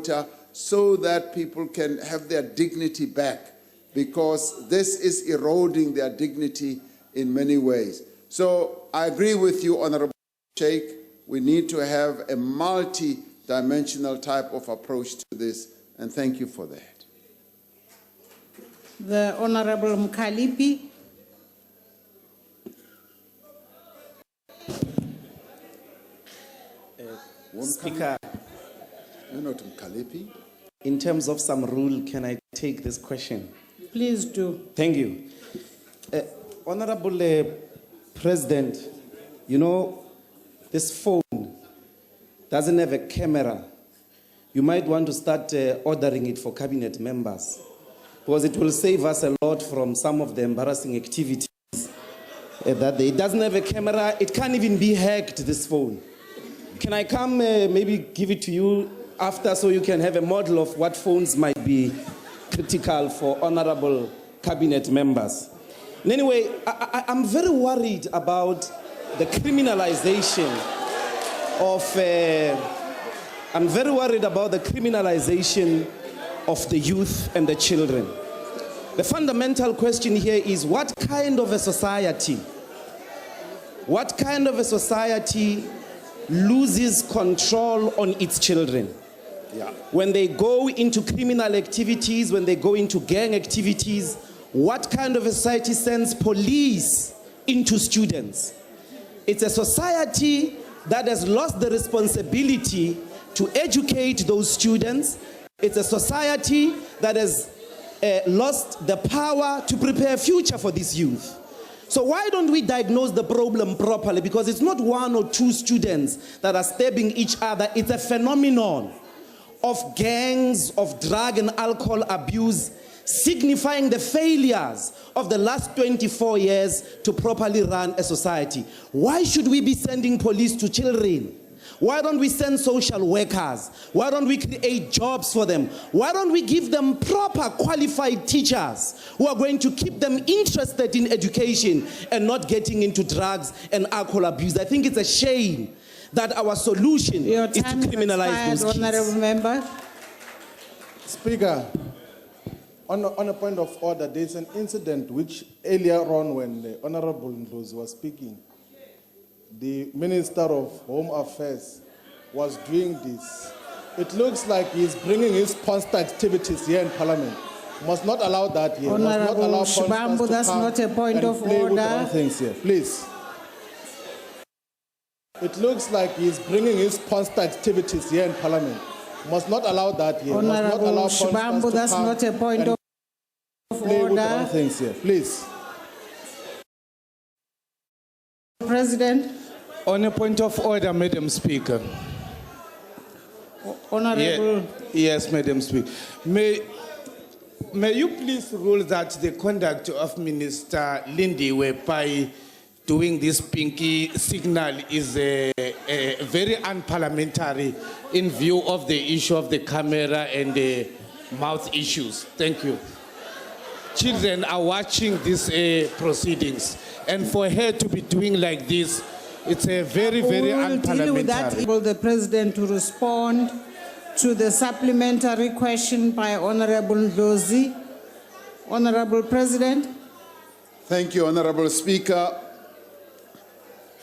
quota so that people can have their dignity back, because this is eroding their dignity in many ways. So I agree with you, Honorable Sheikh. We need to have a multi-dimensional type of approach to this, and thank you for that. The Honorable Mkhalipi. Speaker, You're not Mkhalipi. in terms of some rule, can I take this question? Please do. Thank you. Honorable President, you know, this phone doesn't have a camera. You might want to start ordering it for cabinet members, because it will save us a lot from some of the embarrassing activities. It doesn't have a camera. It can't even be hacked, this phone. Can I come maybe give it to you after, so you can have a model of what phones might be critical for honorable cabinet members? And anyway, I'm very worried about the criminalization of the youth and the children. The fundamental question here is, what kind of a society loses control on its children? Yeah. When they go into criminal activities, when they go into gang activities, what kind of a society sends police into students? It's a society that has lost the responsibility to educate those students. It's a society that has lost the power to prepare a future for this youth. So why don't we diagnose the problem properly? Because it's not one or two students that are stabbing each other. It's a phenomenon of gangs, of drug and alcohol abuse, signifying the failures of the last 24 years to properly run a society. Why should we be sending police to children? Why don't we send social workers? Why don't we create jobs for them? Why don't we give them proper qualified teachers who are going to keep them interested in education and not getting into drugs and alcohol abuse? I think it's a shame that our solution is to criminalize those kids. Honorable Member. Speaker, on a point of order, there's an incident which earlier on, when the Honorable Ndlozi was speaking, the Minister of Home Affairs was doing this. It looks like he's bringing his sponsor activities here in Parliament. Must not allow that here. Honorable Shibambu, that's not a point of order. Things here, please. It looks like he's bringing his sponsor activities here in Parliament. Must not allow that here. Honorable Shibambu, that's not a point of order. Things here, please. President. On a point of order, Madam Speaker. Honorable. Yes, Madam Speaker. May you please rule that the conduct of Minister Lindiwe by doing this pinky signal is very unparliamentary in view of the issue of the camera and the mouth issues. Thank you. Children are watching these proceedings, and for her to be doing like this, it's a very, very unparliamentary. Deal with that. Will the President to respond to the supplementary question by Honorable Ndlozi? Honorable President. Thank you, Honorable Speaker.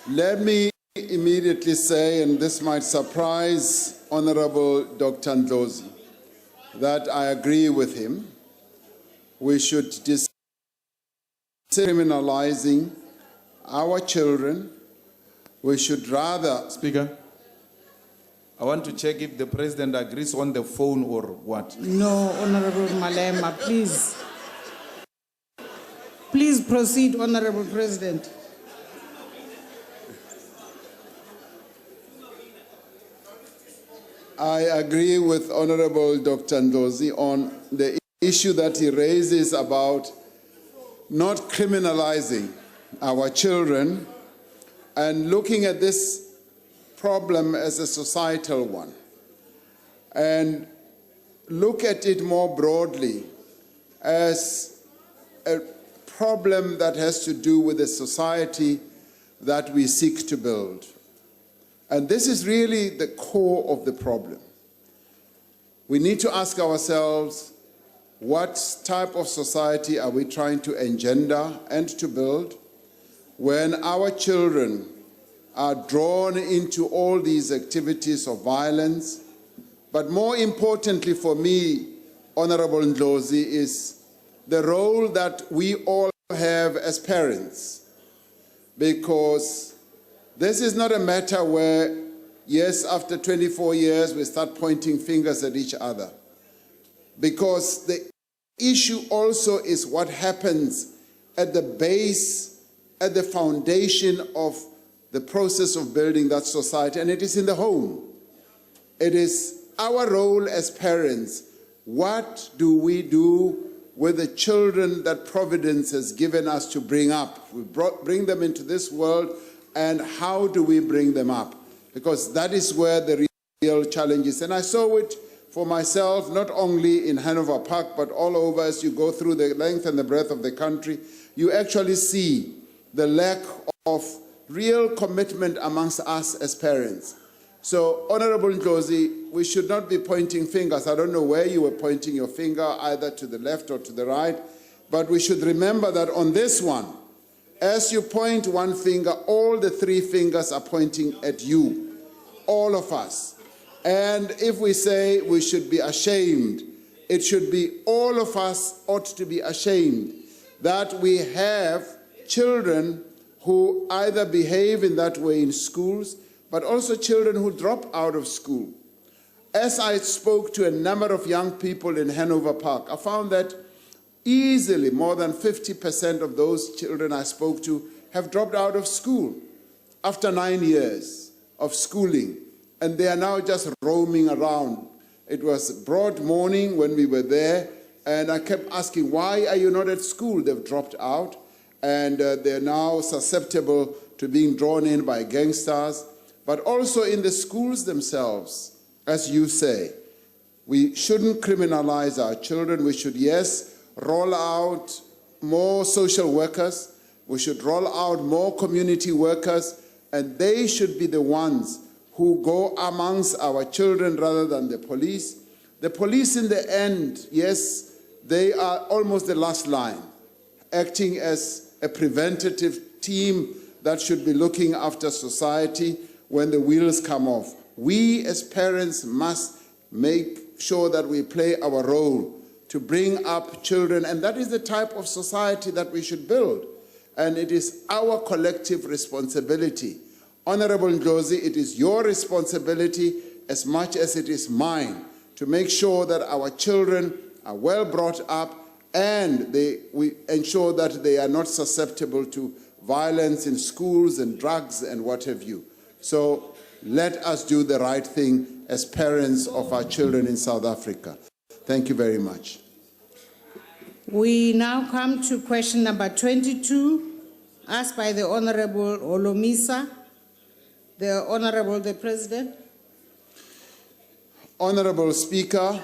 Let me immediately say, and this might surprise Honorable Dr. Ndlozi, that I agree with him. We should criminalizing our children. We should rather... Speaker, I want to check if the President agrees on the phone or what. No, Honorable Malema, please. Please proceed, Honorable President. I agree with Honorable Dr. Ndlozi on the issue that he raises about not criminalizing our children and looking at this problem as a societal one, and look at it more broadly as a problem that has to do with the society that we seek to build. And this is really the core of the problem. We need to ask ourselves, what type of society are we trying to engender and to build when our children are drawn into all these activities of violence? But more importantly for me, Honorable Ndlozi, is the role that we all have as parents. Because this is not a matter where, yes, after 24 years we start pointing fingers at each other. Because the issue also is what happens at the base, at the foundation of the process of building that society, and it is in the home. It is our role as parents. What do we do with the children that Providence has given us to bring up? We bring them into this world, and how do we bring them up? Because that is where the real challenge is. And I saw it for myself, not only in Hanover Park, but all over. As you go through the length and the breadth of the country, you actually see the lack of real commitment amongst us as parents. So, Honorable Ndlozi, we should not be pointing fingers. I don't know where you were pointing your finger, either to the left or to the right, but we should remember that on this one, as you point one finger, all the three fingers are pointing at you, all of us. And if we say we should be ashamed, it should be all of us ought to be ashamed that we have children who either behave in that way in schools, but also children who drop out of school. As I spoke to a number of young people in Hanover Park, I found that easily more than 50% of those children I spoke to have dropped out of school after 9 years of schooling, and they are now just roaming around. It was broad morning when we were there, and I kept asking, why are you not at school? They've dropped out, and they're now susceptible to being drawn in by gangsters. But also in the schools themselves, as you say, we shouldn't criminalize our children. We should, yes, roll out more social workers. We should roll out more community workers, and they should be the ones who go amongst our children rather than the police. The police in the end, yes, they are almost the last line, acting as a preventative team that should be looking after society when the wheels come off. We as parents must make sure that we play our role to bring up children, and that is the type of society that we should build. And it is our collective responsibility. Honorable Ndlozi, it is your responsibility as much as it is mine to make sure that our children are well brought up and we ensure that they are not susceptible to violence in schools and drugs and what have you. So let us do the right thing as parents of our children in South Africa. Thank you very much. We now come to question number 22, asked by the Honorable Olomisa. The Honorable the President. Honorable Speaker,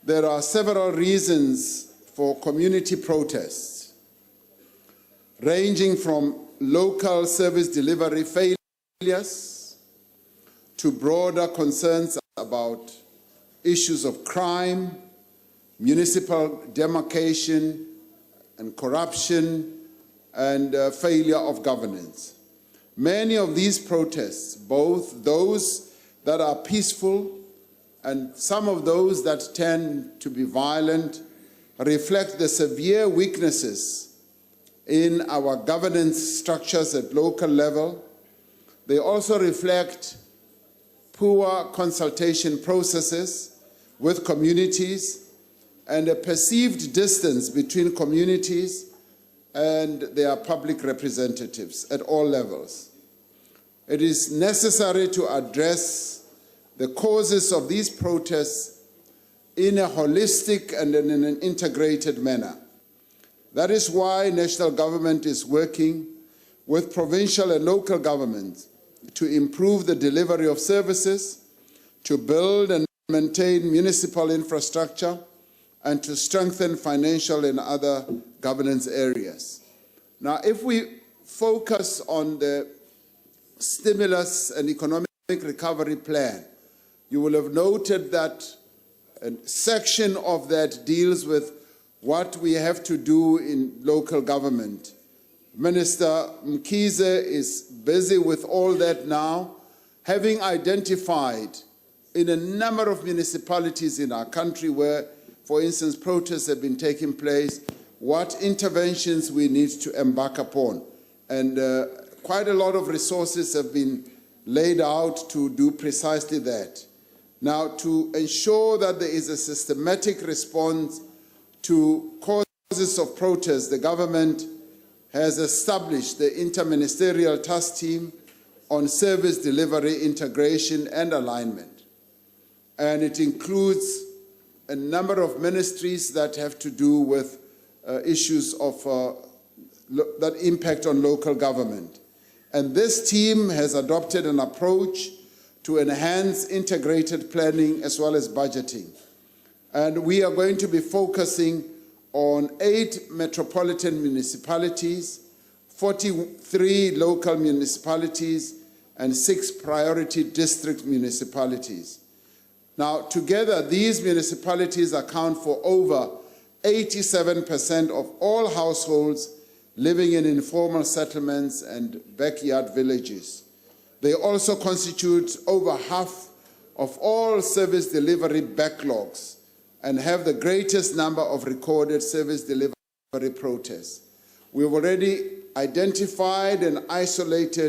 there are several reasons for community protests, ranging from local service delivery failures to broader concerns about issues of crime, municipal demarcation and corruption, and failure of governance. Many of these protests, both those that are peaceful and some of those that tend to be violent, reflect the severe weaknesses in our governance structures at local level. They also reflect poor consultation processes with communities and a perceived distance between communities and their public representatives at all levels. It is necessary to address the causes of these protests in a holistic and in an integrated manner. That is why national government is working with provincial and local governments to improve the delivery of services, to build and maintain municipal infrastructure, and to strengthen financial and other governance areas. Now, if we focus on the stimulus and economic recovery plan, you will have noted that section of that deals with what we have to do in local government. Minister Mkhize is busy with all that now, having identified in a number of municipalities in our country where, for instance, protests have been taking place, what interventions we need to embark upon. And quite a lot of resources have been laid out to do precisely that. Now, to ensure that there is a systematic response to causes of protest, the government has established the Interministerial Task Team on Service Delivery, Integration and Alignment. And it includes a number of ministries that have to do with issues of that impact on local government. And this team has adopted an approach to enhance integrated planning as well as budgeting. And we are going to be focusing on 8 metropolitan municipalities, 43 local municipalities, and 6 priority district municipalities. Now, together, these municipalities account for over 87% of all households living in informal settlements and backyard villages. They also constitute over half of all service delivery backlogs and have the greatest number of recorded service delivery protests. We've already identified and isolated